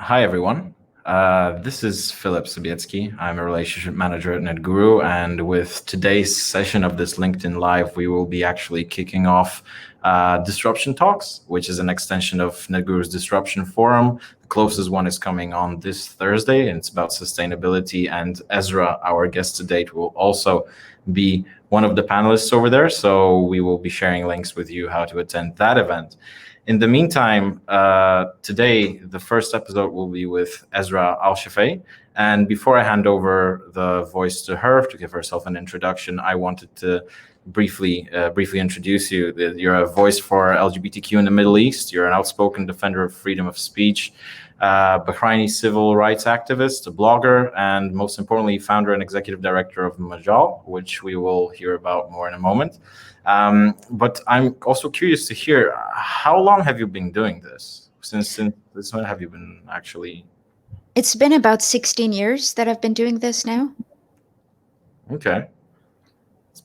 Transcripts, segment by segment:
Hi, everyone. This is Philip Sobietsky. I'm a relationship manager at Netguru, and with today's session of this LinkedIn Live, we will be actually kicking off Disruption Talks, which is an extension of Netguru's Disruption Forum. The closest one is coming on this Thursday, and it's about sustainability. And Ezra, our guest to date, will also be one of the panelists over there. So we will be sharing links with you how to attend that event. In the meantime, today, the first episode will be with Esra'a Al Shafei. And before I hand over the voice to her to give herself an introduction, I wanted to briefly introduce you. You're a voice for LGBTQ in the Middle East. You're an outspoken defender of freedom of speech, Bahraini civil rights activist, a blogger, and most importantly, founder and executive director of Majal, which we will hear about more in a moment. But I'm also curious to hear, how long have you been doing this? Since when have you been actually? It's been about 16 years that I've been doing this now. Okay.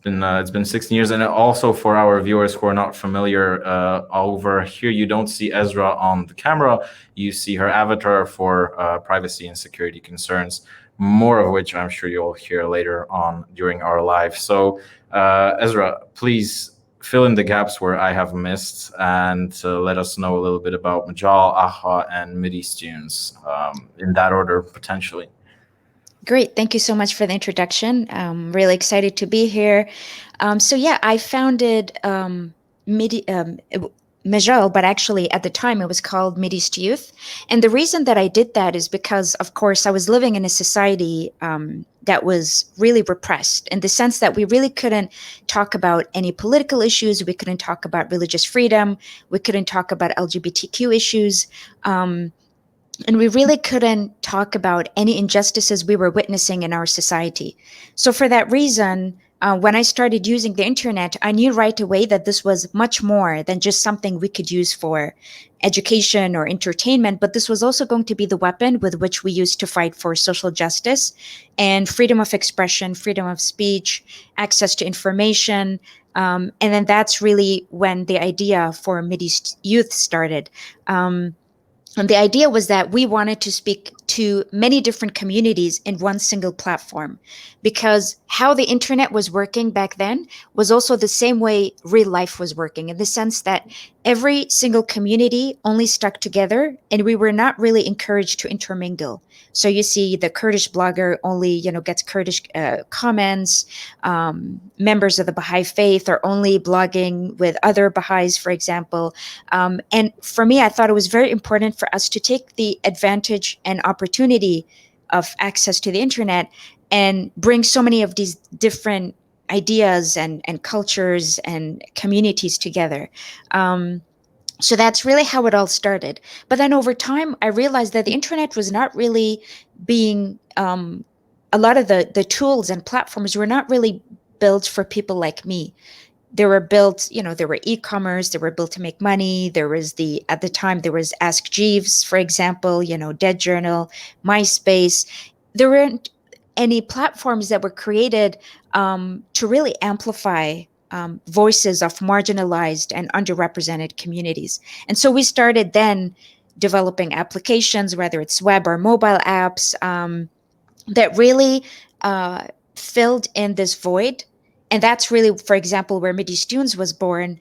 It's been 16 years, and also for our viewers who are not familiar, over here you don't see Ezra on the camera. You see her avatar for privacy and security concerns, more of which I'm sure you'll hear later on during our live. So, Ezra, please fill in the gaps where I have missed, and let us know a little bit about Majal, AHA, and Mideast Tunes, in that order, potentially. Great. Thank you so much for the introduction. I'm really excited to be here. I founded Majal, but actually at the time it was called Mideast Youth. And the reason that I did that is because, of course, I was living in a society that was really repressed, in the sense that we really couldn't talk about any political issues. We couldn't talk about religious freedom. We couldn't talk about LGBTQ issues. And we really couldn't talk about any injustices we were witnessing in our society. So for that reason, when I started using the internet, I knew right away that this was much more than just something we could use for education or entertainment, but this was also going to be the weapon with which we used to fight for social justice and freedom of expression, freedom of speech, access to information. And then that's really when the idea for Mideast Youth started. And the idea was that we wanted to speak to many different communities in one single platform, because how the internet was working back then was also the same way real life was working, in the sense that every single community only stuck together and we were not really encouraged to intermingle. So you see the Kurdish blogger only, gets Kurdish comments. Members of the Baha'i faith are only blogging with other Baha'is, for example. And for me, I thought it was very important for us to take the advantage and opportunity of access to the internet and bring so many of these different ideas and cultures and communities together. So that's really how it all started. But then over time, I realized that the internet was not really being, a lot of the tools and platforms were not really built for people like me. They were built, there were e-commerce, they were built to make money. At the time, there was Ask Jeeves, for example, Dead Journal, MySpace. There weren't any platforms that were created to really amplify voices of marginalized and underrepresented communities. And so we started then developing applications, whether it's web or mobile apps, that really filled in this void. And that's really, for example, where Mideast Tunes was born.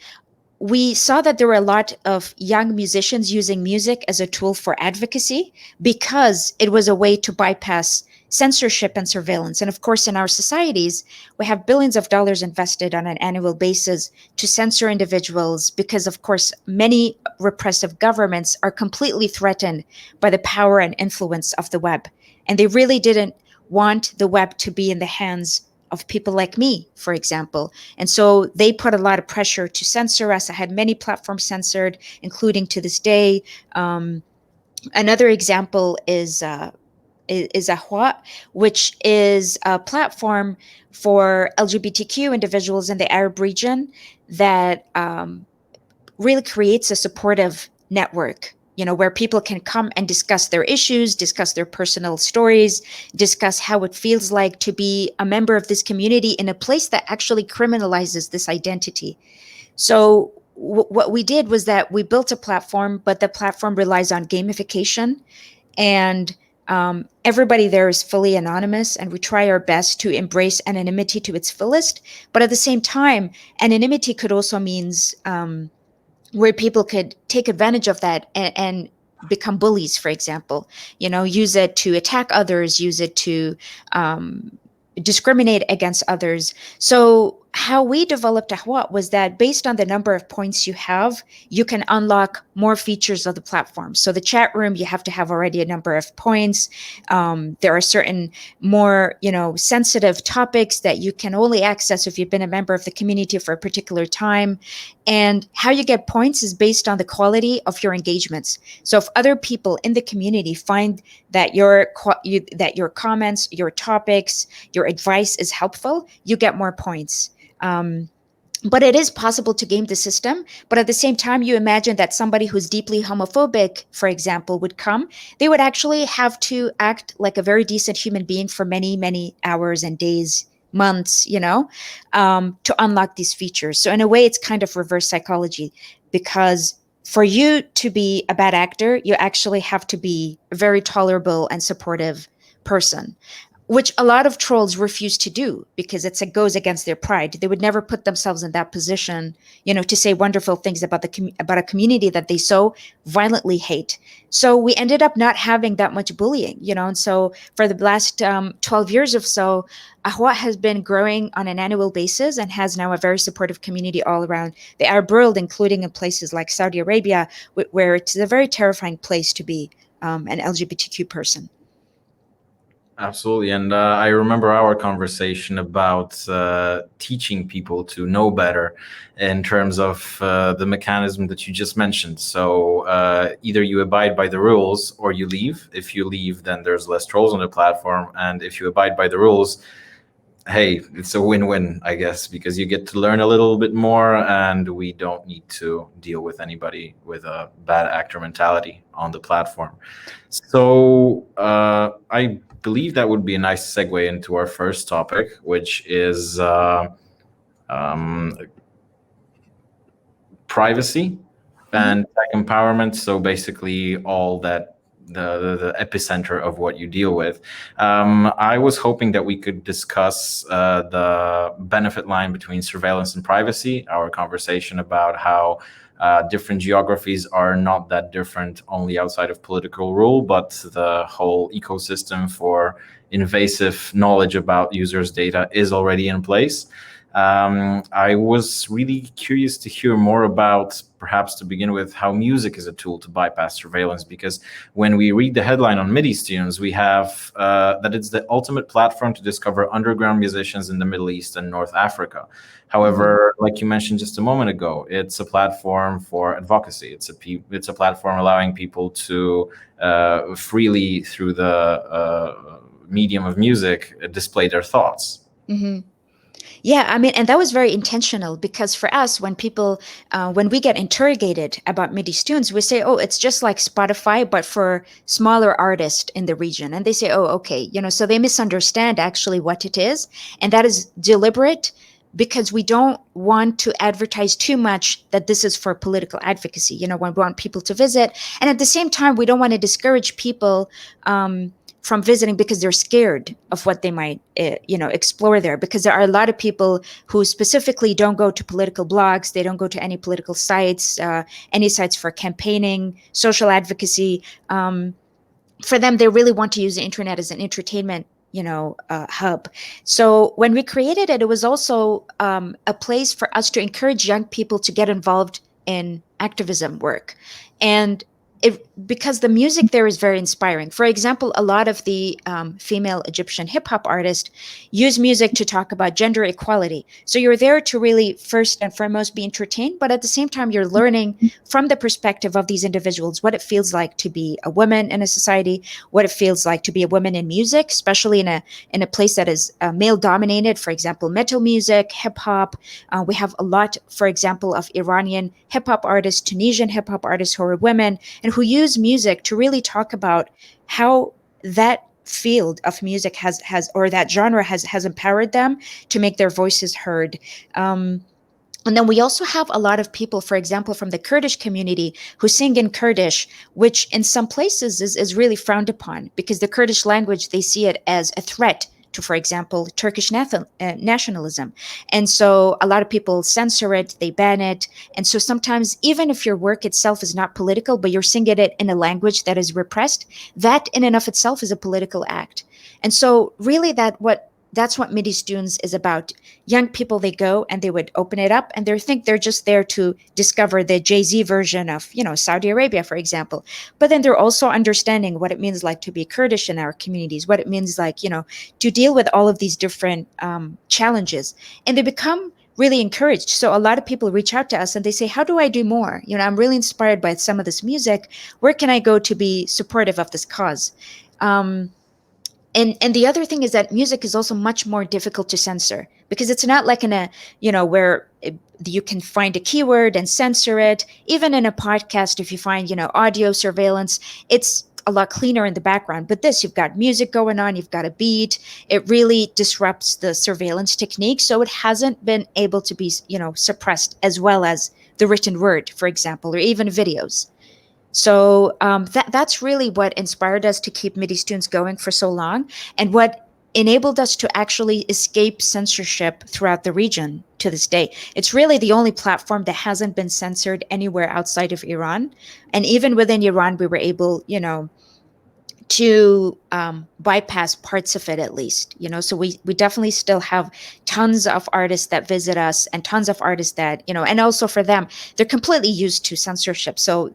We saw that there were a lot of young musicians using music as a tool for advocacy, because it was a way to bypass censorship and surveillance. And of course, in our societies, we have billions of dollars invested on an annual basis to censor individuals, because, of course, many repressive governments are completely threatened by the power and influence of the web. And they really didn't want the web to be in the hands of people like me, for example. And so they put a lot of pressure to censor us. I had many platforms censored, including to this day. Another example is Ahwa, which is a platform for LGBTQ individuals in the Arab region that really creates a supportive network, where people can come and discuss their issues, discuss their personal stories, discuss how it feels like to be a member of this community in a place that actually criminalizes this identity. So what we did was that we built a platform, but the platform relies on gamification. And everybody there is fully anonymous, and we try our best to embrace anonymity to its fullest. But at the same time, anonymity could also means where people could take advantage of that and become bullies, for example, use it to attack others, use it to discriminate against others. So how we developed Ahwa was that based on the number of points you have, you can unlock more features of the platform. So the chat room, you have to have already a number of points. There are certain more, sensitive topics that you can only access if you've been a member of the community for a particular time. And how you get points is based on the quality of your engagements. So if other people in the community find that your comments, your topics, your advice is helpful, you get more points. But it is possible to game the system. But at the same time, you imagine that somebody who's deeply homophobic, for example, would come. They would actually have to act like a very decent human being for many, many hours and days, months, to unlock these features. So in a way, it's kind of reverse psychology, because for you to be a bad actor, you actually have to be a very tolerable and supportive person, which a lot of trolls refuse to do because it goes against their pride. They would never put themselves in that position, to say wonderful things about about a community that they so violently hate. So we ended up not having that much bullying, and so for the last 12 years or so, Ahwa has been growing on an annual basis and has now a very supportive community all around the Arab world, including in places like Saudi Arabia, where it's a very terrifying place to be an LGBTQ person. Absolutely. And I remember our conversation about teaching people to know better in terms of the mechanism that you just mentioned. So either you abide by the rules or you leave. If you leave, then there's less trolls on the platform. And if you abide by the rules, hey, it's a win-win, I guess, because you get to learn a little bit more and we don't need to deal with anybody with a bad actor mentality on the platform. So I believe that would be a nice segue into our first topic, which is privacy and tech empowerment. So basically all that the epicenter of what you deal with. I was hoping that we could discuss the benefit line between surveillance and privacy, our conversation about how different geographies are not that different only outside of political rule, but the whole ecosystem for invasive knowledge about users' data is already in place. I was really curious to hear more about, perhaps to begin with, how music is a tool to bypass surveillance, because when we read the headline on Mideast Tunes, we have that it's the ultimate platform to discover underground musicians in the Middle East and North Africa. However, like you mentioned just a moment ago, it's a platform for advocacy. It's a platform allowing people to freely, through the medium of music, display their thoughts. Mm-hmm. Yeah, I mean, and that was very intentional, because for us, when we get interrogated about Mideast Tunes, we say, oh, it's just like Spotify, but for smaller artists in the region. And they say, oh, okay, so they misunderstand actually what it is. And that is deliberate, because we don't want to advertise too much that this is for political advocacy. We want people to visit. And at the same time, we don't want to discourage people from visiting because they're scared of what they might, explore there. Because there are a lot of people who specifically don't go to political blogs. They don't go to any political sites, any sites for campaigning, social advocacy. For them, they really want to use the internet as an entertainment hub. So when we created it, it was also a place for us to encourage young people to get involved in activism work. And because the music there is very inspiring. For example, a lot of the female Egyptian hip hop artists use music to talk about gender equality. So you're there to really, first and foremost, be entertained, but at the same time, you're learning from the perspective of these individuals what it feels like to be a woman in a society, what it feels like to be a woman in music, especially in a place that is male dominated. For example, metal music, hip hop. We have a lot, for example, of Iranian hip hop artists, Tunisian hip hop artists who are women and who use music to really talk about how that field of music has or that genre has empowered them to make their voices heard. And then we also have a lot of people, for example, from the Kurdish community who sing in Kurdish, which in some places is really frowned upon because the Kurdish language, they see it as a threat to, for example, Turkish nationalism. And so a lot of people censor it, they ban it. And so sometimes, even if your work itself is not political, but you're singing it in a language that is repressed, that in and of itself is a political act. And so really that's what Mideast Tunes is about. Young people, they go and they would open it up and they think they're just there to discover the Jay-Z version of, Saudi Arabia, for example. But then they're also understanding what it means like to be Kurdish in our communities, what it means like, to deal with all of these different challenges. And they become really encouraged. So a lot of people reach out to us and they say, how do I do more? I'm really inspired by some of this music. Where can I go to be supportive of this cause? And the other thing is that music is also much more difficult to censor because it's not like in a where you can find a keyword and censor it. Even in a podcast, if you find audio surveillance, it's a lot cleaner in the background. But this, you've got music going on, you've got a beat. It really disrupts the surveillance technique, so it hasn't been able to be suppressed as well as the written word, for example, or even videos. So that's really what inspired us to keep Mideast Tunes going for so long, and what enabled us to actually escape censorship throughout the region to this day. It's really the only platform that hasn't been censored anywhere outside of Iran. And even within Iran, we were able, to bypass parts of it at least. So we definitely still have tons of artists that visit us and tons of artists that and also for them, they're completely used to censorship, so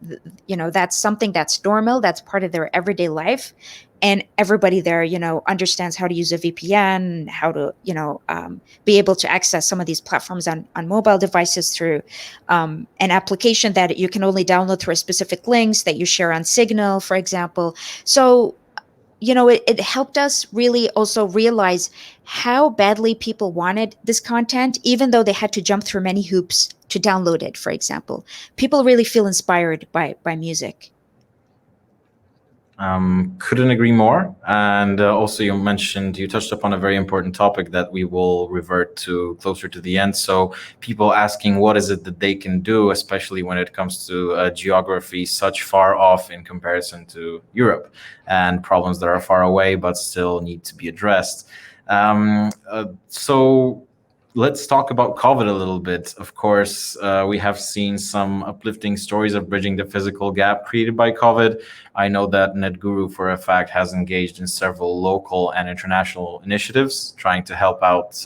that's something that's normal, that's part of their everyday life. And everybody there understands how to use a VPN, how to be able to access some of these platforms on mobile devices through an application that you can only download through a specific links that you share on Signal, for example. So it helped us really also realize how badly people wanted this content, even though they had to jump through many hoops to download it, for example. People really feel inspired by music. Couldn't agree more. And also you touched upon a very important topic that we will revert to closer to the end. So people asking what is it that they can do, especially when it comes to geography such far off in comparison to Europe, and problems that are far away but still need to be addressed. So let's talk about COVID a little bit. Of course, we have seen some uplifting stories of bridging the physical gap created by COVID. I know that Netguru, for a fact, has engaged in several local and international initiatives trying to help out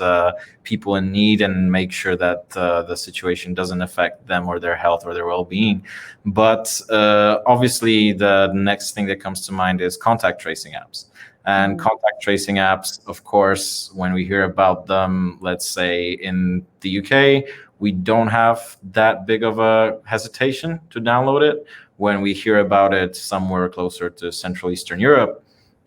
people in need and make sure that the situation doesn't affect them or their health or their well-being. But obviously, the next thing that comes to mind is contact tracing apps. And contact tracing apps, of course, when we hear about them, let's say in the UK, we don't have that big of a hesitation to download it. When we hear about it somewhere closer to Central Eastern Europe,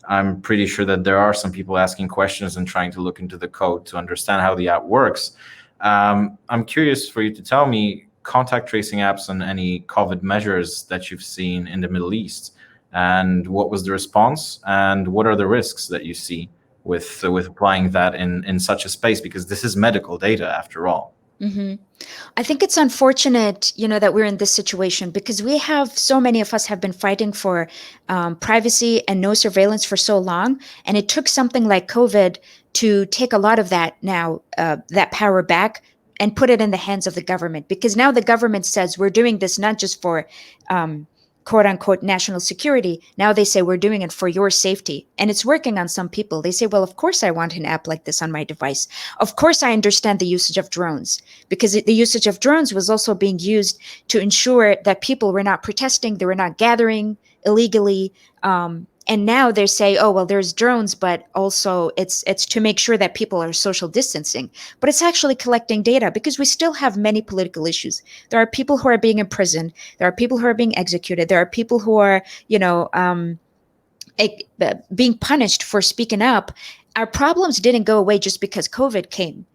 I'm pretty sure that there are some people asking questions and trying to look into the code to understand how the app works. I'm curious for you to tell me contact tracing apps and any COVID measures that you've seen in the Middle East. And what was the response, and what are the risks that you see with applying that in such a space, because this is medical data after all. Mm-hmm. I think it's unfortunate, that we're in this situation because so many of us have been fighting for privacy and no surveillance for so long. And it took something like COVID to take a lot of that that power back and put it in the hands of the government, because now the government says we're doing this not just for quote unquote national security. Now they say we're doing it for your safety. And it's working on some people. They say, well, of course I want an app like this on my device. Of course I understand the usage of drones, because the usage of drones was also being used to ensure that people were not protesting, they were not gathering illegally. And now they say, oh, well, there's drones, but also it's to make sure that people are social distancing. But it's actually collecting data because we still have many political issues. There are people who are being imprisoned. There are people who are being executed. There are people who are, being punished for speaking up. Our problems didn't go away just because COVID came.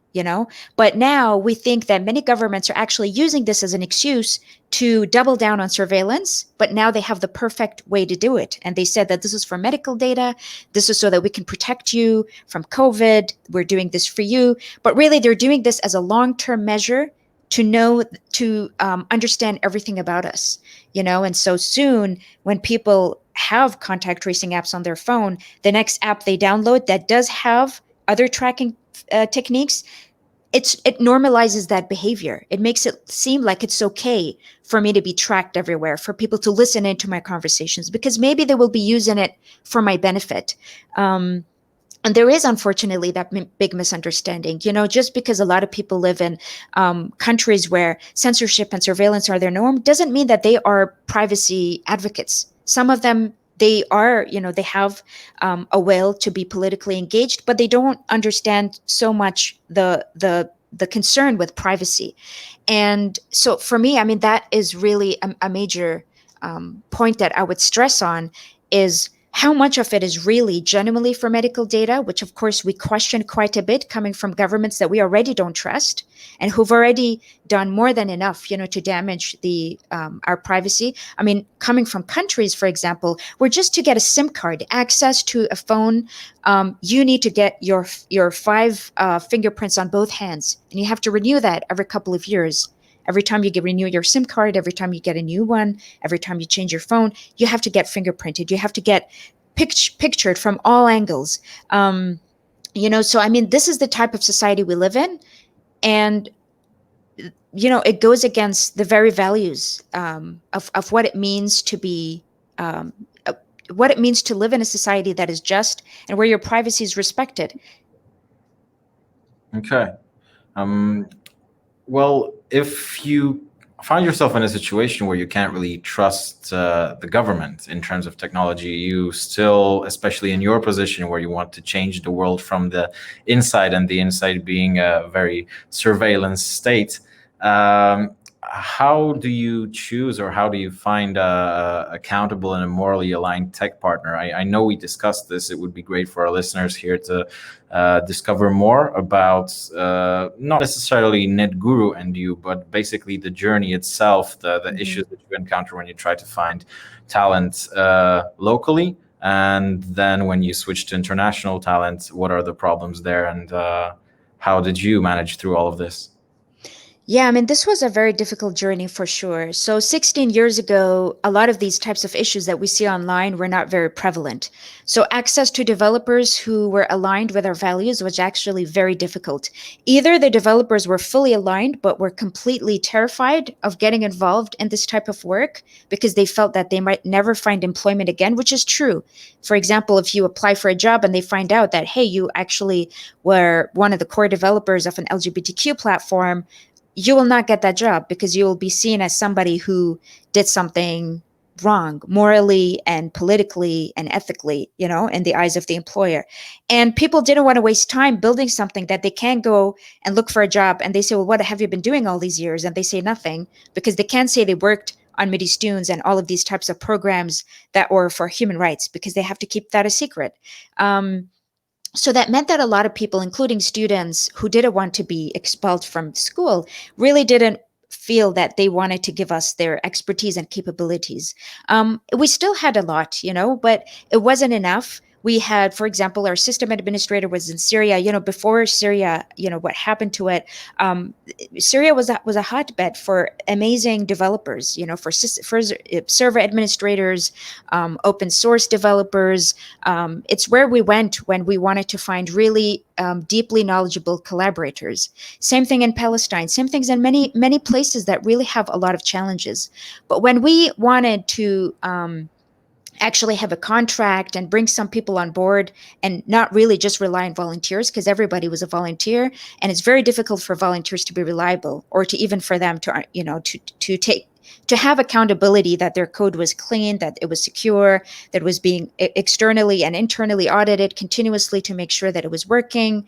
But now we think that many governments are actually using this as an excuse to double down on surveillance, but now they have the perfect way to do it. And they said that this is for medical data. This is so that we can protect you from COVID. We're doing this for you. But really, they're doing this as a long-term measure to know, to understand everything about us, and so soon when people have contact tracing apps on their phone, the next app they download that does have other tracking techniques, it normalizes that behavior. It makes it seem like it's okay for me to be tracked everywhere, for people to listen into my conversations, because maybe they will be using it for my benefit. And there is, unfortunately, that big misunderstanding. Just because a lot of people live in countries where censorship and surveillance are their norm doesn't mean that they are privacy advocates. Some of them, they are, they have a will to be politically engaged, but they don't understand so much the concern with privacy. And so for me, I mean, that is really a major point that I would stress on, is how much of it is really genuinely for medical data, which of course we question quite a bit, coming from governments that we already don't trust and who've already done more than enough, to damage the our privacy. I mean, coming from countries, for example, where just to get a SIM card, access to a phone, you need to get your five fingerprints on both hands, and you have to renew that every couple of years. Every time you renew your SIM card, every time you get a new one, every time you change your phone, you have to get fingerprinted. You have to get pictured from all angles. So I mean, this is the type of society we live in, and it goes against the very values of what it means to be. What it means to live in a society that is just and where your privacy is respected. Okay. Um, Well, if you find yourself in a situation where you can't really trust the government in terms of technology, you still, especially in your position where you want to change the world from the inside, and the inside being a very surveillance state, how do you choose, or how do you find a accountable and a morally aligned tech partner? I know we discussed this. It would be great for our listeners here to discover more about not necessarily Netguru and you, but basically the journey itself, the issues that you encounter when you try to find talent locally, and then when you switch to international talent, what are the problems there, and how did you manage through all of this? Yeah, I mean, this was a very difficult journey for sure. So, 16 years ago, a lot of these types of issues that we see online were not very prevalent. So, access to developers who were aligned with our values was actually very difficult. Either the developers were fully aligned, but were completely terrified of getting involved in this type of work because they felt that they might never find employment again, which is true. For example, if you apply for a job and they find out that, hey, you actually were one of the core developers of an LGBTQ platform, you will not get that job because you will be seen as somebody who did something wrong morally and politically and ethically, in the eyes of the employer. And people didn't want to waste time building something that they can't go and look for a job. And they say, well, what have you been doing all these years? And they say nothing, because they can't say they worked on Mideast Tunes and all of these types of programs that were for human rights, because they have to keep that a secret. So that meant that a lot of people, including students who didn't want to be expelled from school, really didn't feel that they wanted to give us their expertise and capabilities. We still had a lot, but it wasn't enough. We had, for example, our system administrator was in Syria. Before Syria, what happened to it. Syria was a hotbed for amazing developers. For server administrators, open source developers. It's where we went when we wanted to find really deeply knowledgeable collaborators. Same thing in Palestine. Same things in many places that really have a lot of challenges. But when we wanted to actually have a contract and bring some people on board and not really just rely on volunteers, because everybody was a volunteer, and it's very difficult for volunteers to be reliable, or to even for them to to have accountability that their code was clean, that it was secure, that it was being externally and internally audited continuously to make sure that it was working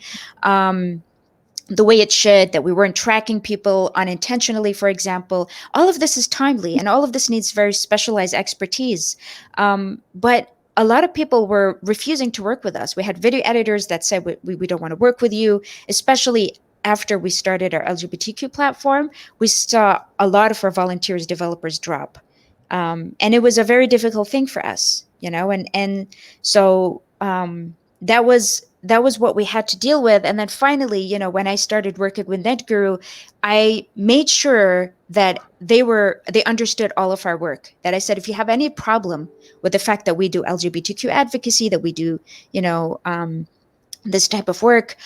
the way it should, that we weren't tracking people unintentionally, for example. All of this is timely, and all of this needs very specialized expertise. But a lot of people were refusing to work with us. We had video editors that said, we don't want to work with you, especially after we started our LGBTQ platform. We saw a lot of our volunteers, developers drop. And it was a very difficult thing for us, and so that was what we had to deal with. And then finally, when I started working with Netguru, I made sure that they understood all of our work. That I said, if you have any problem with the fact that we do LGBTQ advocacy, that we do, you know, this type of work,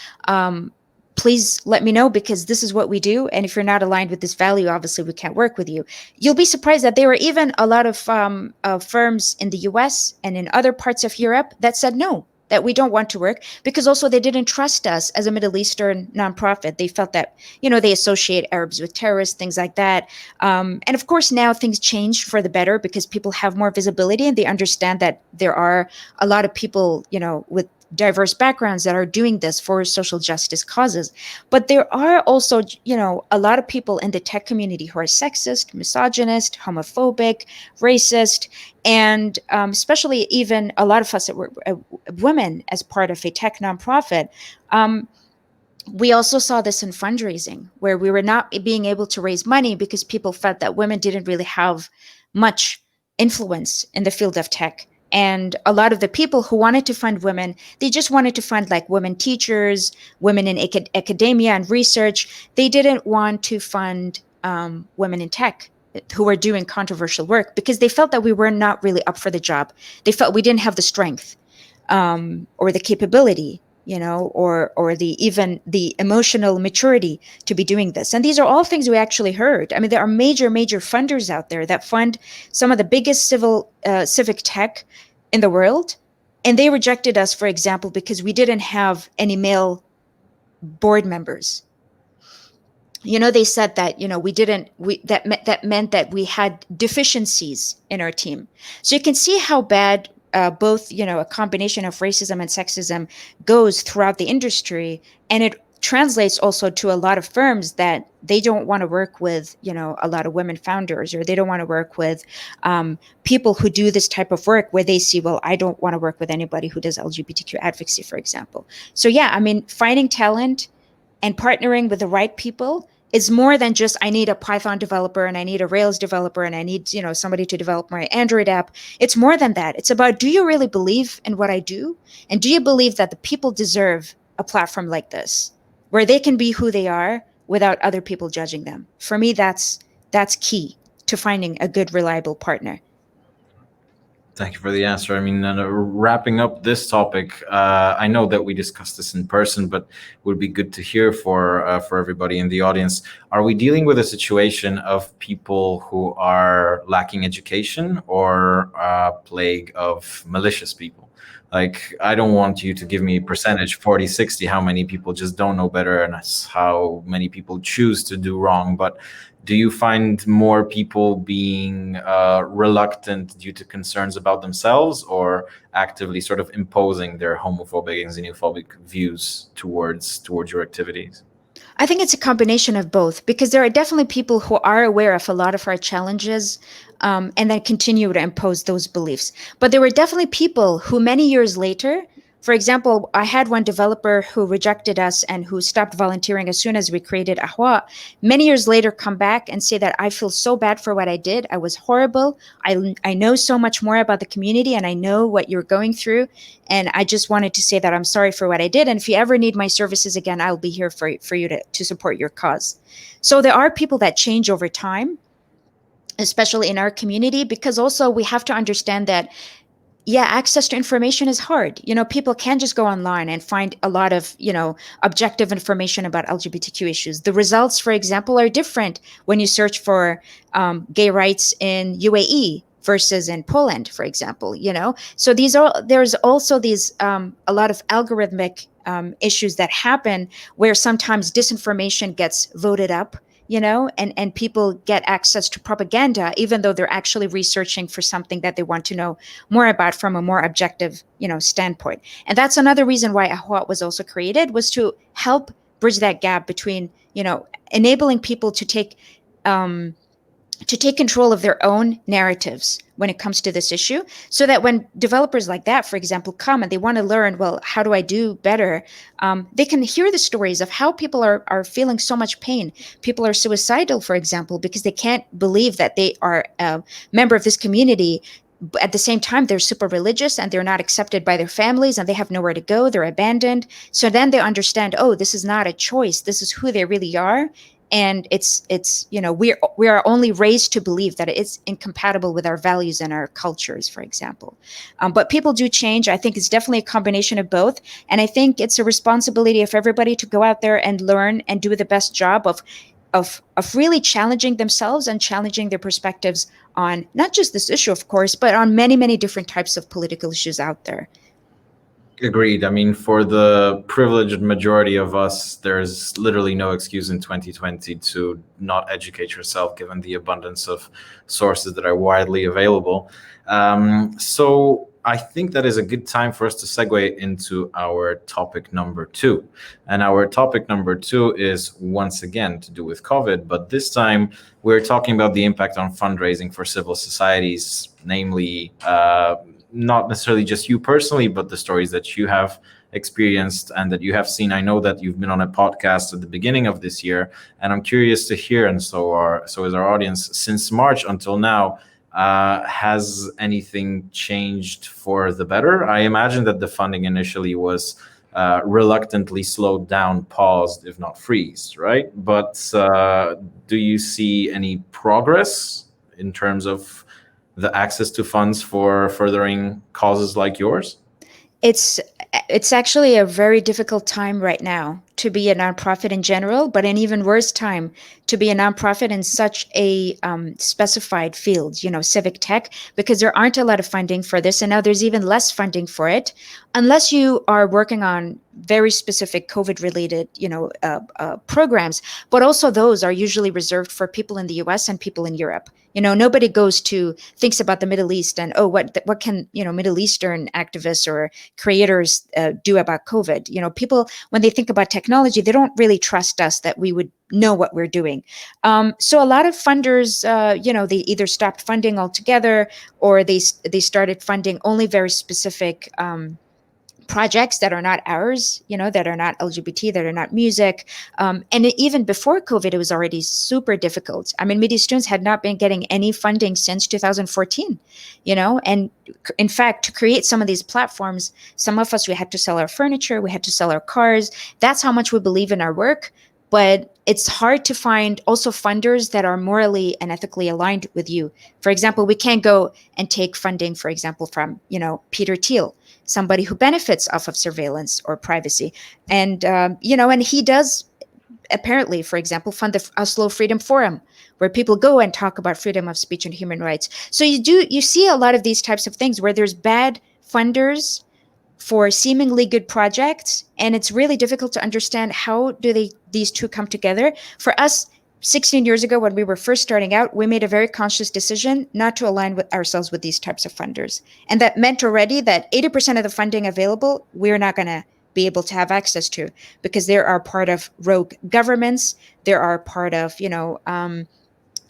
please let me know, because this is what we do. And if you're not aligned with this value, obviously we can't work with you. You'll be surprised that there were even a lot of firms in the US and in other parts of Europe that said no, that we don't want to work, because also they didn't trust us as a Middle Eastern nonprofit. They felt that, they associate Arabs with terrorists, things like that. And of course, now things changed for the better, because people have more visibility and they understand that there are a lot of people, with diverse backgrounds that are doing this for social justice causes. But there are also, a lot of people in the tech community who are sexist, misogynist, homophobic, racist, and especially even a lot of us that were women as part of a tech nonprofit. We also saw this in fundraising, where we were not being able to raise money because people felt that women didn't really have much influence in the field of tech. And a lot of the people who wanted to fund women, they just wanted to fund like women teachers, women in academia and research. They didn't want to fund women in tech who were doing controversial work, because they felt that we were not really up for the job. They felt we didn't have the strength or the capability, or even the emotional maturity to be doing this. And these are all things we actually heard. I mean, there are major funders out there that fund some of the biggest civic tech in the world, and they rejected us, for example, because we didn't have any male board members. They said that, that meant that we had deficiencies in our team. So you can see how bad both, a combination of racism and sexism goes throughout the industry. And it translates also to a lot of firms that they don't want to work with, a lot of women founders, or they don't want to work with people who do this type of work where they see, well, I don't want to work with anybody who does LGBTQ advocacy, for example. So yeah, I mean, finding talent and partnering with the right people is more than just, I need a Python developer and I need a Rails developer and I need, somebody to develop my Android app. It's more than that. It's about, do you really believe in what I do? And do you believe that the people deserve a platform like this, where they can be who they are without other people judging them? For me, that's key to finding a good, reliable partner. Thank you for the answer. I mean, wrapping up this topic, I know that we discussed this in person, but it would be good to hear for everybody in the audience. Are we dealing with a situation of people who are lacking education, or a plague of malicious people? Like, I don't want you to give me a percentage, 40, 60, how many people just don't know better, and that's how many people choose to do wrong. But do you find more people being reluctant due to concerns about themselves, or actively sort of imposing their homophobic and xenophobic views towards your activities? I think it's a combination of both, because there are definitely people who are aware of a lot of our challenges, and then continue to impose those beliefs. But there were definitely people who many years later, for example, I had one developer who rejected us and who stopped volunteering as soon as we created Ahwa. Many years later, come back and say that I feel so bad for what I did. I was horrible. I know so much more about the community, and I know what you're going through. And I just wanted to say that I'm sorry for what I did. And if you ever need my services again, I'll be here for you to support your cause. So there are people that change over time, especially in our community, because also we have to understand that, yeah, access to information is hard. People can't just go online and find a lot of, objective information about LGBTQ issues. The results, for example, are different when you search for gay rights in UAE versus in Poland, for example. So there's also these a lot of algorithmic issues that happen, where sometimes disinformation gets voted up, and people get access to propaganda, even though they're actually researching for something that they want to know more about from a more objective, standpoint. And that's another reason why Ahwa was also created, was to help bridge that gap between, enabling people to take control of their own narratives when it comes to this issue, so that when developers like that, for example, come and they want to learn, well, how do I do better? They can hear the stories of how people are feeling so much pain. People are suicidal, for example, because they can't believe that they are a member of this community, but at the same time, they're super religious and they're not accepted by their families and they have nowhere to go. They're abandoned. So then they understand, oh, this is not a choice. This is who they really are. And it's we are only raised to believe that it's incompatible with our values and our cultures, for example. But people do change. I think it's definitely a combination of both, and I think it's a responsibility of everybody to go out there and learn and do the best job of really challenging themselves and challenging their perspectives on not just this issue, of course, but on many different types of political issues out there. Agreed. I mean, for the privileged majority of us, there's literally no excuse in 2020 to not educate yourself, given the abundance of sources that are widely available. So I think that is a good time for us to segue into our topic number 2. And our topic number 2 is once again to do with COVID, but this time we're talking about the impact on fundraising for civil societies, namely, not necessarily just you personally, but the stories that you have experienced and that you have seen. I know that you've been on a podcast at the beginning of this year, and I'm curious to hear, and so is our audience, since March until now, has anything changed for the better? I imagine that the funding initially was reluctantly slowed down, paused, if not freezed, right? But do you see any progress in terms of the access to funds for furthering causes like yours? It's actually a very difficult time right now to be a nonprofit in general, but an even worse time to be a nonprofit in such a specified field, civic tech, because there aren't a lot of funding for this, and now there's even less funding for it, unless you are working on very specific COVID-related, programs. But also those are usually reserved for people in the U.S. and people in Europe. Nobody thinks about the Middle East and, oh, what can Middle Eastern activists or creators do about COVID? People, when they think about technology, they don't really trust us that we would know what we're doing. So a lot of funders, they either stopped funding altogether or they started funding only very specific projects that are not ours, that are not LGBT, that are not music. And even before COVID, it was already super difficult. I mean, Mideast Tunes had not been getting any funding since 2014, and in fact, to create some of these platforms, some of us, we had to sell our furniture, we had to sell our cars. That's how much we believe in our work. But it's hard to find also funders that are morally and ethically aligned with you. For example, we can't go and take funding, for example, from, Peter Thiel, somebody who benefits off of surveillance or privacy. And, and he does apparently, for example, fund the Oslo Freedom Forum, where people go and talk about freedom of speech and human rights. So you see a lot of these types of things where there's bad funders for seemingly good projects, and it's really difficult to understand how these two come together. For us, 16 years ago, when we were first starting out, we made a very conscious decision not to align with ourselves with these types of funders. And that meant already that 80% of the funding available, we're not going to be able to have access to, because there are part of rogue governments. There are part of,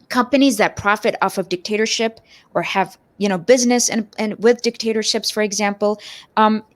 companies that profit off of dictatorship or have business and with dictatorships, for example.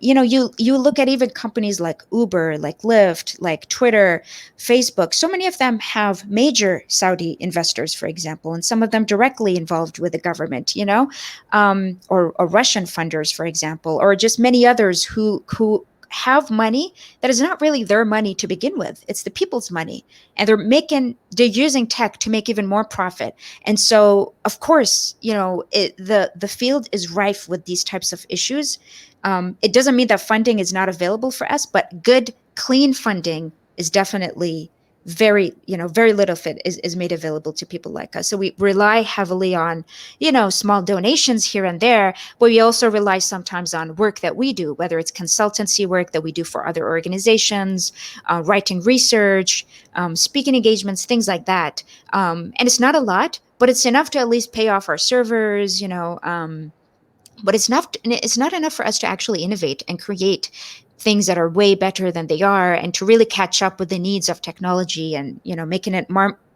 You look at even companies like Uber, like Lyft, like Twitter, Facebook. So many of them have major Saudi investors, for example, and some of them directly involved with the government, or Russian funders, for example, or just many others who have money that is not really their money to begin with. It's the people's money, and they're using tech to make even more profit. And so, of course, the field is rife with these types of issues. It doesn't mean that funding is not available for us, but good, clean funding is definitely very little of it is made available to people like us. So we rely heavily on, small donations here and there, but we also rely sometimes on work that we do, whether it's consultancy work that we do for other organizations, writing research, speaking engagements, things like that. And it's not a lot, but it's enough to at least pay off our servers, but it's not enough for us to actually innovate and create things that are way better than they are, and to really catch up with the needs of technology and making it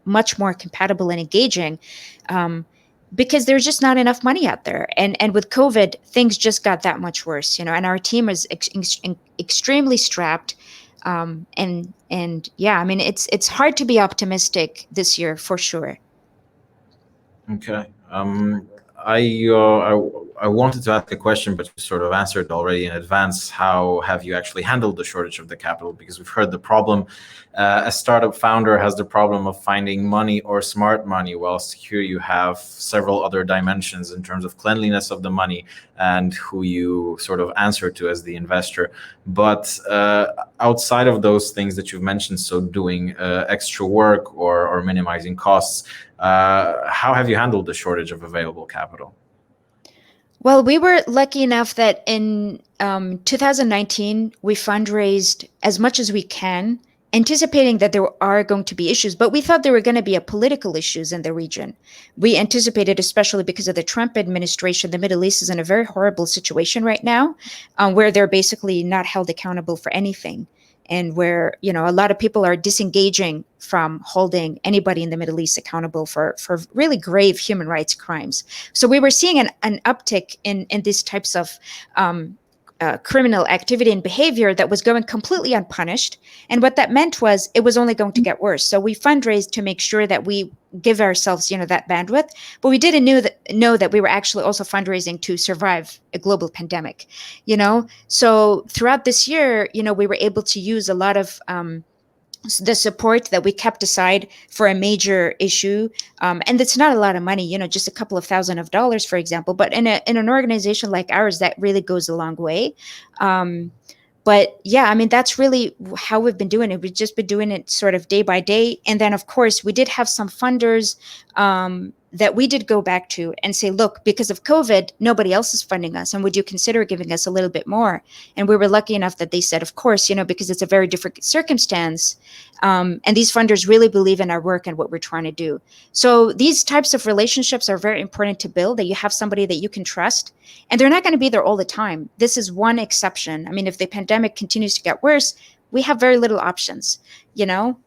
much more compatible and engaging, because there's just not enough money out there. And with COVID, things just got that much worse, and our team is extremely strapped. And yeah, I mean, it's hard to be optimistic this year for sure. Okay. I I wanted to ask a question, but you sort of answered already in advance. How have you actually handled the shortage of the capital? Because we've heard the problem. A startup founder has the problem of finding money or smart money, whilst here you have several other dimensions in terms of cleanliness of the money and who you sort of answer to as the investor. But outside of those things that you've mentioned, so doing extra work or minimizing costs, how have you handled the shortage of available capital? Well, we were lucky enough that in 2019, we fundraised as much as we can, anticipating that there are going to be issues, but we thought there were going to be political issues in the region. We anticipated, especially because of the Trump administration, the Middle East is in a very horrible situation right now, where they're basically not held accountable for anything. And where, a lot of people are disengaging from holding anybody in the Middle East accountable for really grave human rights crimes. So we were seeing an uptick in these types of criminal activity and behavior that was going completely unpunished. And what that meant was it was only going to get worse. So we fundraised to make sure that we give ourselves, that bandwidth. But we didn't know that we were actually also fundraising to survive a global pandemic, So throughout this year, we were able to use a lot of the support that we kept aside for a major issue, and it's not a lot of money, just a couple of $1,000s, for example. But in an organization like ours, that really goes a long way. But yeah, I mean, that's really how we've been doing it. We've just been doing it sort of day by day. And then, of course, we did have some funders that we did go back to and say, look, because of COVID, nobody else is funding us. And would you consider giving us a little bit more? And we were lucky enough that they said, of course, because it's a very different circumstance. And these funders really believe in our work and what we're trying to do. So these types of relationships are very important to build, that you have somebody that you can trust. And they're not going to be there all the time. This is one exception. I mean, if the pandemic continues to get worse, we have very little options,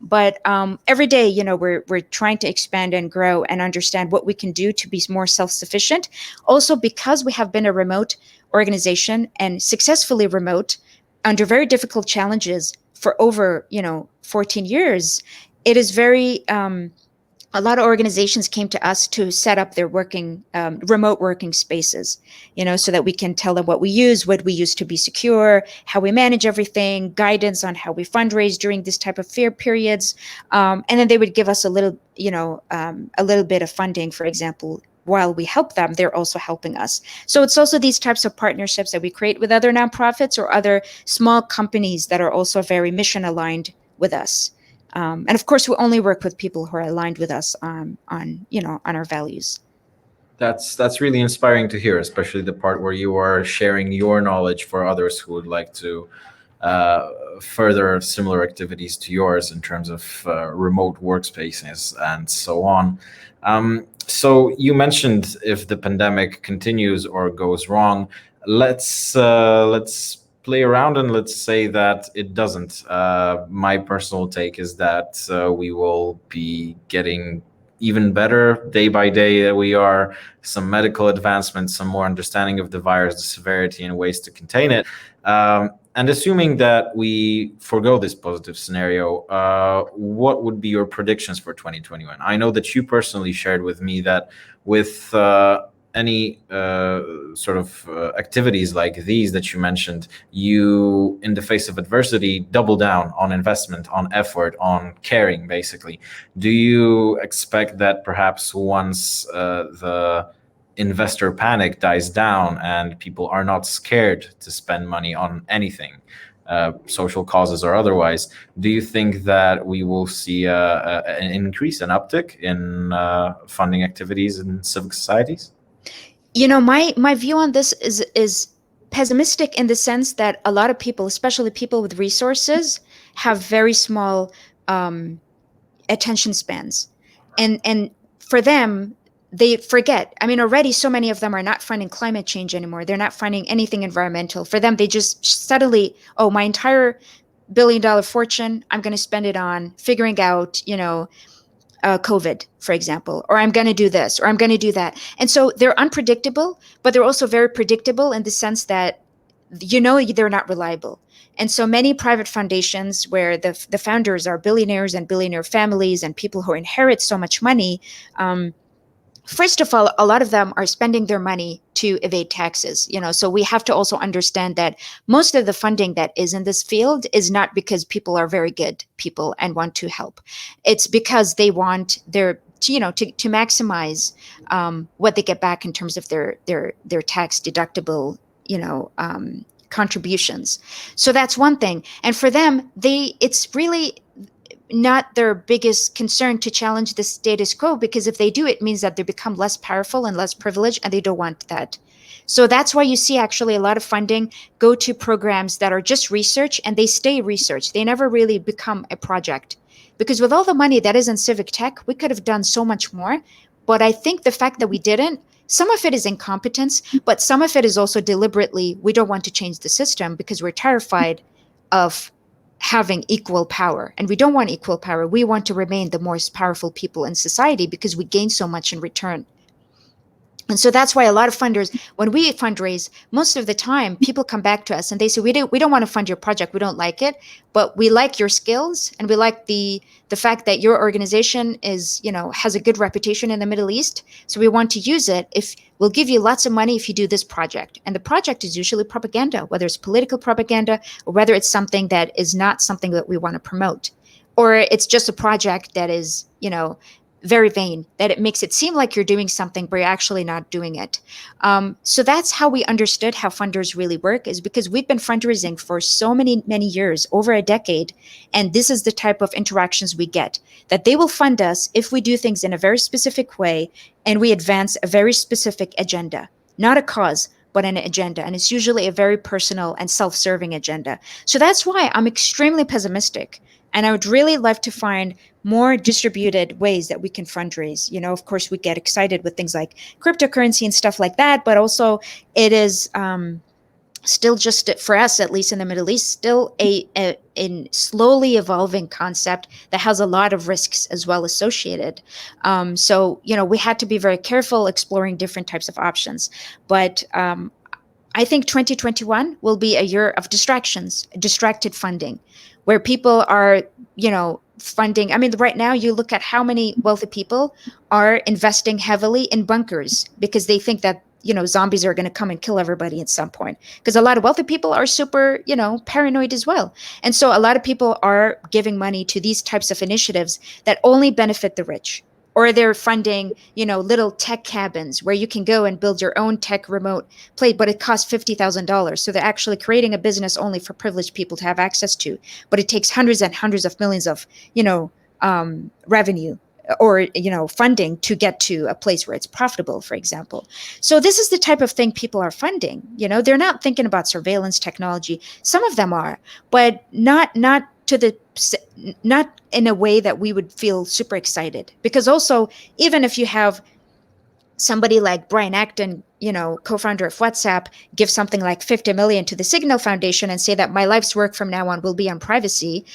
but every day, we're trying to expand and grow and understand what we can do to be more self-sufficient. Also, because we have been a remote organization and successfully remote under very difficult challenges for over, 14 years, it is very a lot of organizations came to us to set up their remote working spaces, so that we can tell them what we use to be secure, how we manage everything, guidance on how we fundraise during this type of fear periods. And then they would give us a little bit of funding, for example. While we help them, they're also helping us. So it's also these types of partnerships that we create with other nonprofits or other small companies that are also very mission aligned with us. And of course, we only work with people who are aligned with us on our values. That's really inspiring to hear, especially the part where you are sharing your knowledge for others who would like to further similar activities to yours in terms of remote workspaces and so on. So you mentioned if the pandemic continues or goes wrong, let's play around and let's say that it doesn't. My personal take is that we will be getting even better day by day that we are, some medical advancements, some more understanding of the virus, the severity and ways to contain it. And assuming that we forego this positive scenario, what would be your predictions for 2021? I know that you personally shared with me that with any sort of activities like these that you mentioned, you, in the face of adversity, double down on investment, on effort, on caring, basically. Do you expect that perhaps once the investor panic dies down and people are not scared to spend money on anything, social causes or otherwise, do you think that we will see an increase, an uptick in funding activities in civic societies? My view on this is pessimistic in the sense that a lot of people, especially people with resources, have very small attention spans, and for them, they forget. I mean, already so many of them are not funding climate change anymore. They're not funding anything environmental. For them, they just suddenly, oh, my entire $1 billion fortune, I'm going to spend it on figuring out, COVID, for example, or I'm going to do this, or I'm going to do that. And so they're unpredictable, but they're also very predictable in the sense that, they're not reliable. And so many private foundations where the founders are billionaires and billionaire families and people who inherit so much money, first of all, a lot of them are spending their money to evade taxes. So we have to also understand that most of the funding that is in this field is not because people are very good people and want to help. It's because they want to maximize what they get back in terms of their tax deductible contributions. So that's one thing. And for them, it's really not their biggest concern to challenge the status quo, because if they do, it means that they become less powerful and less privileged, and they don't want that. So that's why you see actually a lot of funding go to programs that are just research, and they stay research. They never really become a project, because with all the money that is in civic tech, we could have done so much more. But I think the fact that we didn't, some of it is incompetence, but some of it is also deliberately, we don't want to change the system because we're terrified of having equal power. And we don't want equal power. We want to remain the most powerful people in society because we gain so much in return. And so that's why a lot of funders, when we fundraise, most of the time people come back to us and they say, we don't want to fund your project. We don't like it, but we like your skills, and we like the fact that your organization is, has a good reputation in the Middle East. So we want to use it. If we'll give you lots of money if you do this project. And the project is usually propaganda, whether it's political propaganda or whether it's something that is not something that we want to promote, or it's just a project that is, very vain, that it makes it seem like you're doing something, but you're actually not doing it. So that's how we understood how funders really work, is because we've been fundraising for so many years, over a decade. And this is the type of interactions we get, that they will fund us if we do things in a very specific way and we advance a very specific agenda, not a cause, but an agenda. And it's usually a very personal and self-serving agenda. So that's why I'm extremely pessimistic. And I would really love to find more distributed ways that we can fundraise. Of course, we get excited with things like cryptocurrency and stuff like that, but also it is still, just for us, at least in the Middle East, still a slowly evolving concept that has a lot of risks as well associated. So, we had to be very careful exploring different types of options. But I think 2021 will be a year of distracted funding, where people are, funding. I mean, right now you look at how many wealthy people are investing heavily in bunkers because they think that, zombies are going to come and kill everybody at some point. Because a lot of wealthy people are super, paranoid as well. And so a lot of people are giving money to these types of initiatives that only benefit the rich. Or they're funding, little tech cabins where you can go and build your own tech remote plate, but it costs $50,000. So they're actually creating a business only for privileged people to have access to. But it takes hundreds and hundreds of millions of, revenue or, funding to get to a place where it's profitable, for example. So this is the type of thing people are funding. They're not thinking about surveillance technology. Some of them are, but not in a way that we would feel super excited. Because also, even if you have somebody like Brian Acton, co-founder of WhatsApp, give something like 50 million to the Signal Foundation and say that my life's work from now on will be on privacy.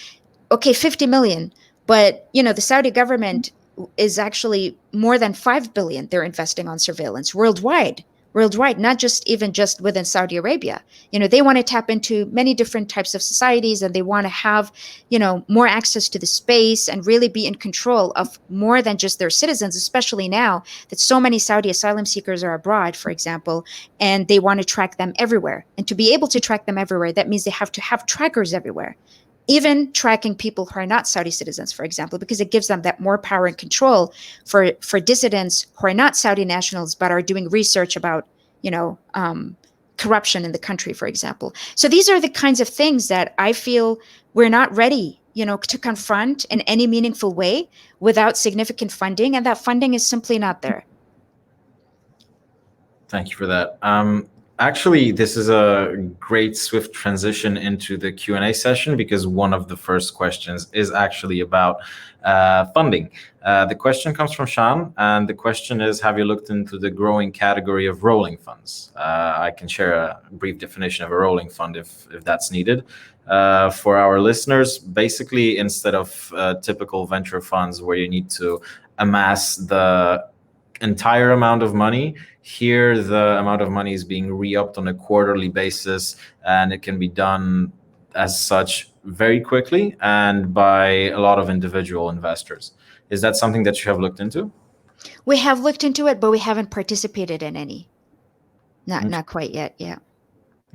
Okay, 50 million. But, the Saudi government is actually more than 5 billion they're investing on surveillance worldwide, not just within Saudi Arabia. They want to tap into many different types of societies, and they want to have, more access to the space and really be in control of more than just their citizens, especially now that so many Saudi asylum seekers are abroad, for example, and they want to track them everywhere. And to be able to track them everywhere, that means they have to have trackers everywhere. Even tracking people who are not Saudi citizens, for example, because it gives them that more power and control for dissidents who are not Saudi nationals but are doing research about, corruption in the country, for example. So these are the kinds of things that I feel we're not ready, to confront in any meaningful way without significant funding, and that funding is simply not there. Thank you for that. Actually, this is a great swift transition into the Q&A session, because one of the first questions is actually about funding. The question comes from Shan, and the question is, have you looked into the growing category of rolling funds? I can share a brief definition of a rolling fund if that's needed. For our listeners, basically, instead of typical venture funds where you need to amass the entire amount of money, here the amount of money is being re-upped on a quarterly basis, and it can be done as such very quickly and by a lot of individual investors. Is that something that you have looked into? We have looked into it, but we haven't participated in any. Not quite yet. Yeah.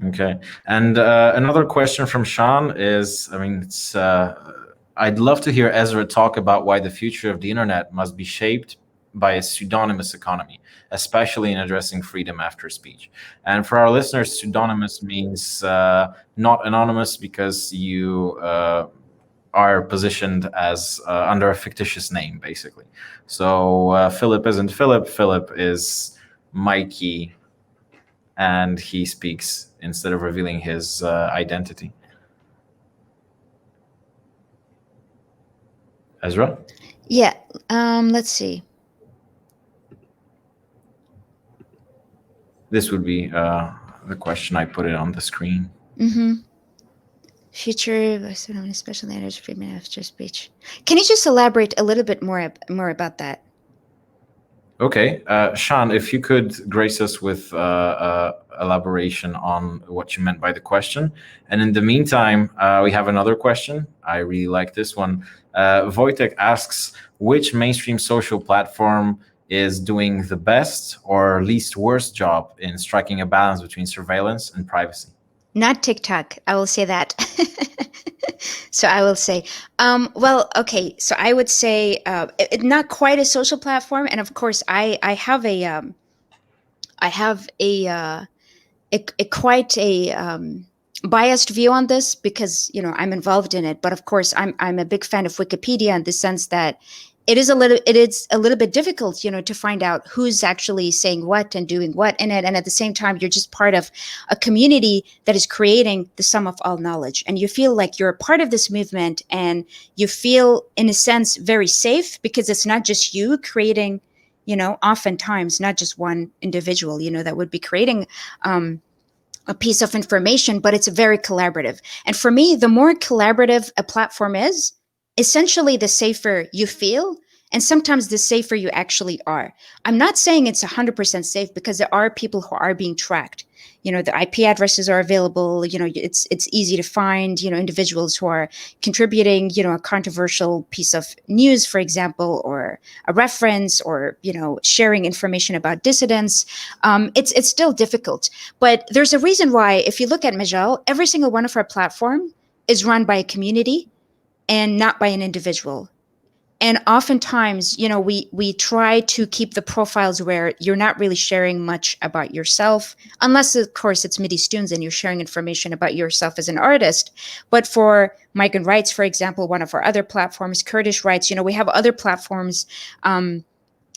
Okay. And another question from Sean is, I mean, it's I'd love to hear Ezra talk about why the future of the internet must be shaped by a pseudonymous economy, especially in addressing freedom after speech. And for our listeners, pseudonymous means not anonymous because you are positioned as under a fictitious name, basically. So Philip isn't Philip. Philip is Mikey, and he speaks instead of revealing his identity. Ezra? Yeah. Let's see. This would be the question. I put it on the screen. Mm-hmm. Future, especially energy freedom after speech. Can you just elaborate a little bit more about that? Okay. Sean, if you could grace us with elaboration on what you meant by the question. And in the meantime, we have another question. I really like this one. Wojtek asks, which mainstream social platform is doing the best or least worst job in striking a balance between surveillance and privacy? Not TikTok. I will say that. So I will say, well, okay. So I would say not quite a social platform, and of course, I have a quite a biased view on this because I'm involved in it. But of course, I'm a big fan of Wikipedia in the sense that it is a little bit difficult, to find out who's actually saying what and doing what in it, and at the same time, you're just part of a community that is creating the sum of all knowledge, and you feel like you're a part of this movement, and you feel, in a sense, very safe because it's not just you creating. Oftentimes not just one individual, that would be creating a piece of information, but it's very collaborative. And for me, the more collaborative a platform is, essentially the safer you feel. And sometimes the safer you actually are. I'm not saying it's 100% safe because there are people who are being tracked. The IP addresses are available. It's easy to find. Individuals who are contributing. A controversial piece of news, for example, or a reference, or sharing information about dissidents. It's still difficult, but there's a reason why. If you look at Majal, every single one of our platform is run by a community and not by an individual. And oftentimes, we try to keep the profiles where you're not really sharing much about yourself, unless, of course, it's Mideast Tunes and you're sharing information about yourself as an artist. But for migrant rights, for example, one of our other platforms, Kurdish rights, we have other platforms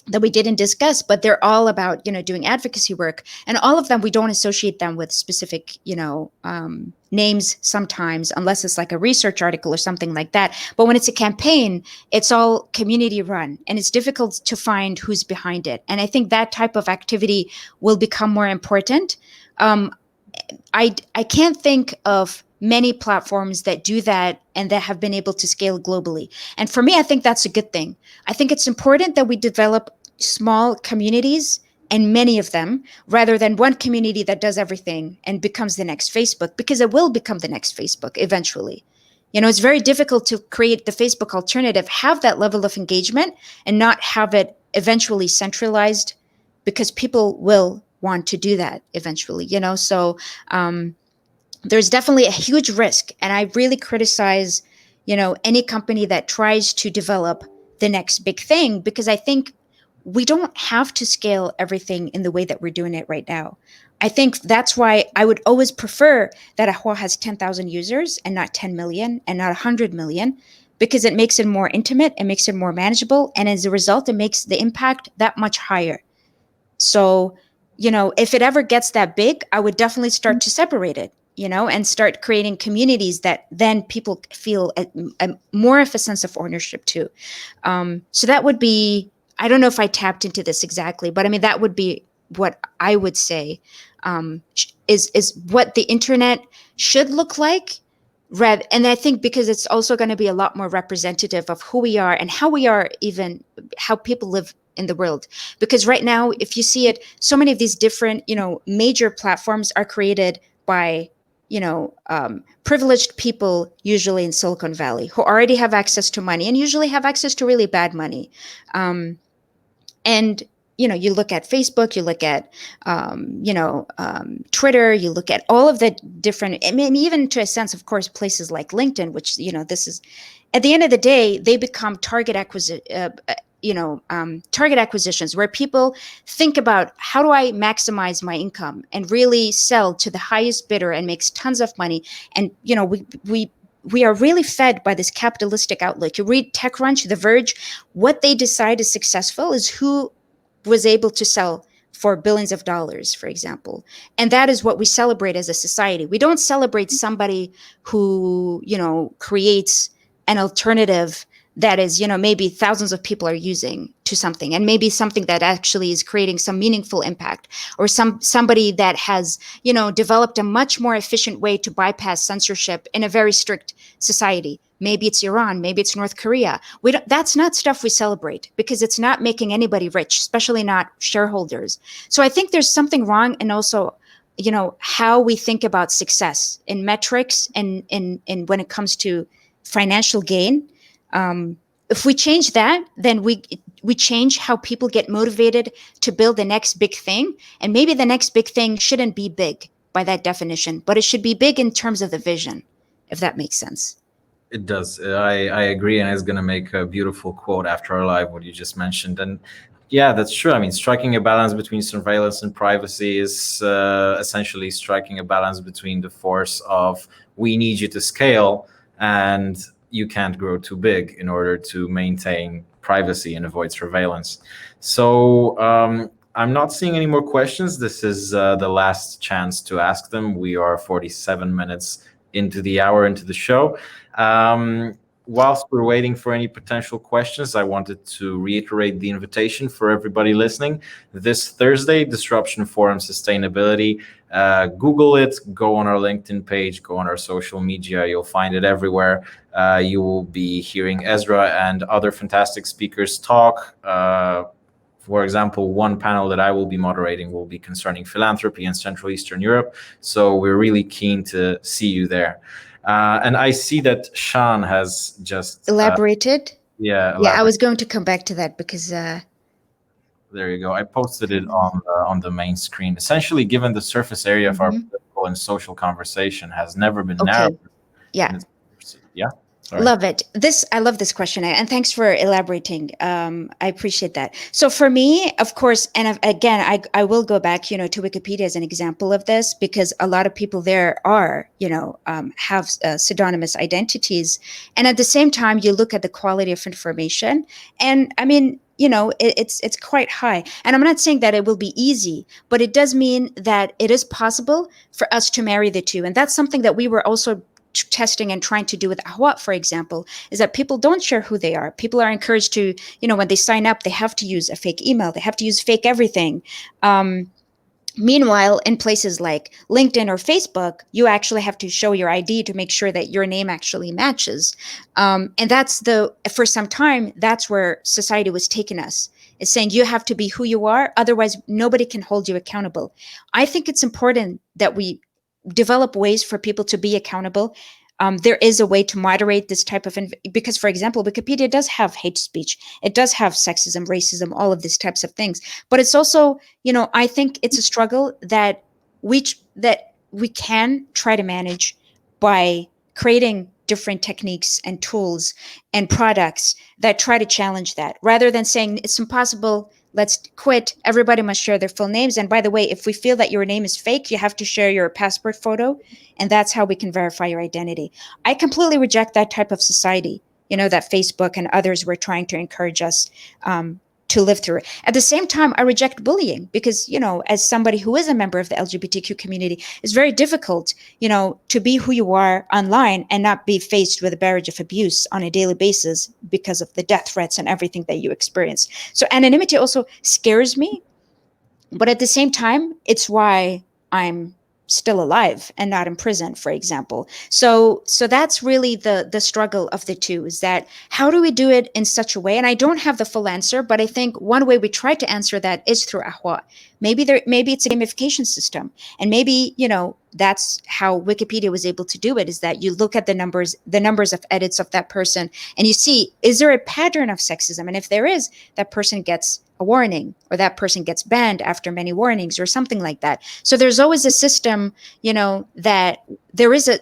that we didn't discuss, but they're all about, doing advocacy work. And all of them, we don't associate them with specific, names sometimes, unless it's like a research article or something like that. But when it's a campaign, it's all community run, and it's difficult to find who's behind it. And I think that type of activity will become more important. I can't think of many platforms that do that and that have been able to scale globally. And for me, I think that's a good thing. I think it's important that we develop small communities, and many of them, rather than one community that does everything and becomes the next Facebook, because it will become the next Facebook eventually. It's very difficult to create the Facebook alternative, have that level of engagement, and not have it eventually centralized, because people will want to do that eventually, So there's definitely a huge risk. And I really criticize, any company that tries to develop the next big thing, because I think we don't have to scale everything in the way that we're doing it right now. I think that's why I would always prefer that Ahua has 10,000 users and not 10 million and not 100 million, because it makes it more intimate, it makes it more manageable. And as a result, it makes the impact that much higher. So, if it ever gets that big, I would definitely start to separate it, and start creating communities that then people feel a more of a sense of ownership to. So that would be, I don't know if I tapped into this exactly, but I mean, that would be what I would say is what the internet should look like. And I think because it's also going to be a lot more representative of who we are and how we are, even how people live in the world. Because right now, if you see it, so many of these different, major platforms are created by, privileged people, usually in Silicon Valley, who already have access to money and usually have access to really bad money. And you look at Facebook, you look at Twitter, you look at all of the different, I mean, even to a sense, of course, places like LinkedIn, which this is, at the end of the day, they become target acquisitions where people think about, how do I maximize my income and really sell to the highest bidder and makes tons of money. And we are really fed by this capitalistic outlook. You read TechCrunch, The Verge, what they decide is successful is who was able to sell for billions of dollars, for example. And that is what we celebrate as a society. We don't celebrate somebody who, creates an alternative that is, maybe thousands of people are using to something, and maybe something that actually is creating some meaningful impact, or somebody that has, developed a much more efficient way to bypass censorship in a very strict society. Maybe it's Iran, maybe it's North Korea. That's not stuff we celebrate, because it's not making anybody rich, especially not shareholders. So I think there's something wrong, and also, how we think about success in metrics and when it comes to financial gain. If we change that, then we change how people get motivated to build the next big thing. And maybe the next big thing shouldn't be big by that definition, but it should be big in terms of the vision, if that makes sense. It does. I agree, and it's going to make a beautiful quote after our live, what you just mentioned. And yeah, that's true. I mean, striking a balance between surveillance and privacy is essentially striking a balance between the force of, we need you to scale, and you can't grow too big in order to maintain privacy and avoid surveillance. So I'm not seeing any more questions. This is the last chance to ask them. We are 47 minutes into the hour, into the show. Whilst we're waiting for any potential questions, I wanted to reiterate the invitation for everybody listening. This Thursday, Disruption Forum Sustainability. Google it, go on our LinkedIn page, go on our social media. You'll find it everywhere. You will be hearing Esra'a and other fantastic speakers talk. For example, one panel that I will be moderating will be concerning philanthropy in Central Eastern Europe. So we're really keen to see you there. And I see that Sean has just elaborated. Yeah, I was going to come back to that, because there you go. I posted it on the main screen. Essentially, given the surface area of our political and social conversation has never been narrowed. Yeah. Sorry. Love it. I love this question, and thanks for elaborating. I appreciate that. So for me, of course, and again, I will go back, to Wikipedia as an example of this, because a lot of people there are, have pseudonymous identities, and at the same time, you look at the quality of information, and I mean, it's quite high. And I'm not saying that it will be easy, but it does mean that it is possible for us to marry the two, and that's something that we were also testing and trying to do with Ahwa, for example, is that people don't share who they are. People are encouraged to, when they sign up, they have to use a fake email. They have to use fake everything. Meanwhile, in places like LinkedIn or Facebook, you actually have to show your ID to make sure that your name actually matches. And that's for some time, that's where society was taking us. It's saying you have to be who you are. Otherwise, nobody can hold you accountable. I think it's important that we develop ways for people to be accountable. There is a way to moderate this type of, because, for example, Wikipedia does have hate speech. It does have sexism, racism, all of these types of things. But it's also, I think it's a struggle that we can try to manage by creating different techniques and tools and products that try to challenge that, rather than saying it's impossible, let's quit, everybody must share their full names. And by the way, if we feel that your name is fake, you have to share your passport photo, and that's how we can verify your identity. I completely reject that type of society, that Facebook and others were trying to encourage us to live through. At the same time, I reject bullying, because, as somebody who is a member of the LGBTQ community, it's very difficult, to be who you are online and not be faced with a barrage of abuse on a daily basis because of the death threats and everything that you experience. So anonymity also scares me, but at the same time, it's why I'm still alive and not in prison, for example. So that's really the struggle of the two, is that how do we do it in such a way? And I don't have the full answer, but I think one way we try to answer that is through Ahwa. Maybe it's a gamification system, and maybe, that's how Wikipedia was able to do it, is that you look at the numbers of edits of that person, and you see, is there a pattern of sexism? And if there is, that person gets a warning, or that person gets banned after many warnings or something like that. So there's always a system, that there is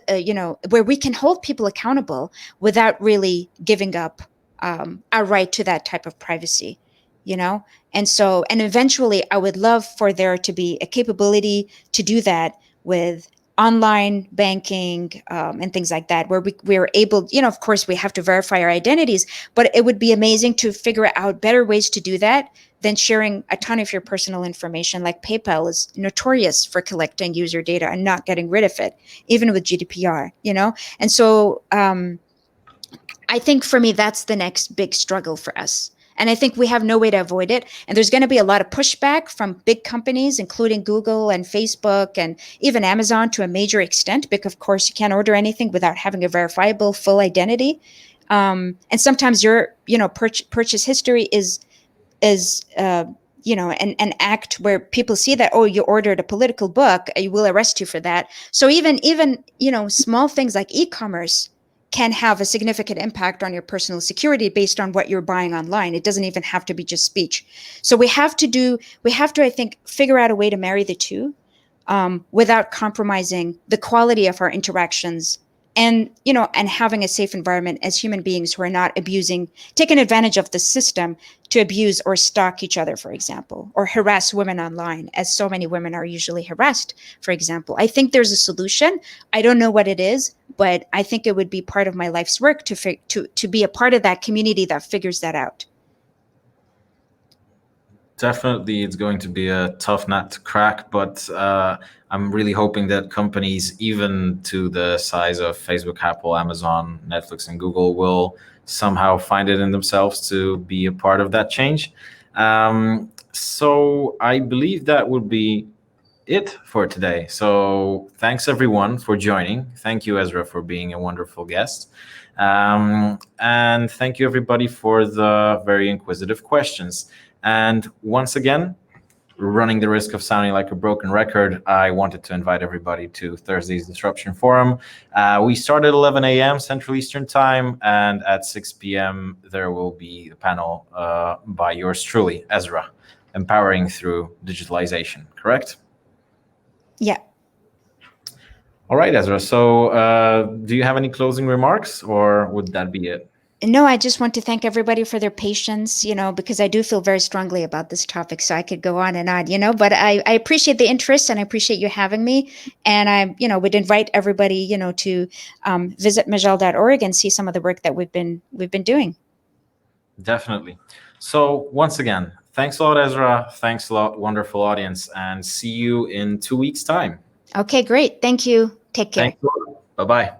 where we can hold people accountable without really giving up our right to that type of privacy, and eventually I would love for there to be a capability to do that with online banking, and things like that, where we're able, of course we have to verify our identities, but it would be amazing to figure out better ways to do that than sharing a ton of your personal information. Like PayPal is notorious for collecting user data and not getting rid of it, even with GDPR, And so I think for me, that's the next big struggle for us. And I think we have no way to avoid it. And there's going to be a lot of pushback from big companies, including Google and Facebook and even Amazon to a major extent, because of course you can't order anything without having a verifiable full identity. And sometimes your, purchase history is an act where people see that, oh, you ordered a political book, I will arrest you for that. So even small things like e-commerce can have a significant impact on your personal security based on what you're buying online. It doesn't even have to be just speech. So we have to, I think, figure out a way to marry the two, without compromising the quality of our interactions, and having a safe environment as human beings who are not taking advantage of the system to abuse or stalk each other, for example, or harass women online, as so many women are usually harassed, for example. I think there's a solution. I don't know what it is, but I think it would be part of my life's work to be a part of that community that figures that out. Definitely, it's going to be a tough nut to crack, but I'm really hoping that companies, even to the size of Facebook, Apple, Amazon, Netflix, and Google, will somehow find it in themselves to be a part of that change. So I believe that would be it for today. So thanks everyone for joining. Thank you, Ezra, for being a wonderful guest. And thank you everybody for the very inquisitive questions. And once again, running the risk of sounding like a broken record, I wanted to invite everybody to Thursday's Disruption Forum. We start at 11 a.m. Central Eastern Time, and at 6 p.m. there will be a panel by yours truly, Ezra, Empowering Through Digitalization, correct? Yeah. All right, Ezra. So do you have any closing remarks, or would that be it? No, I just want to thank everybody for their patience, because I do feel very strongly about this topic. So I could go on and on, but I appreciate the interest and I appreciate you having me. And I, would invite everybody, to visit majal.org and see some of the work that we've been doing. Definitely. So once again, thanks a lot, Ezra. Thanks a lot, wonderful audience, and see you in 2 weeks' time. Okay, great. Thank you. Take care. Thanks a lot. Bye-bye.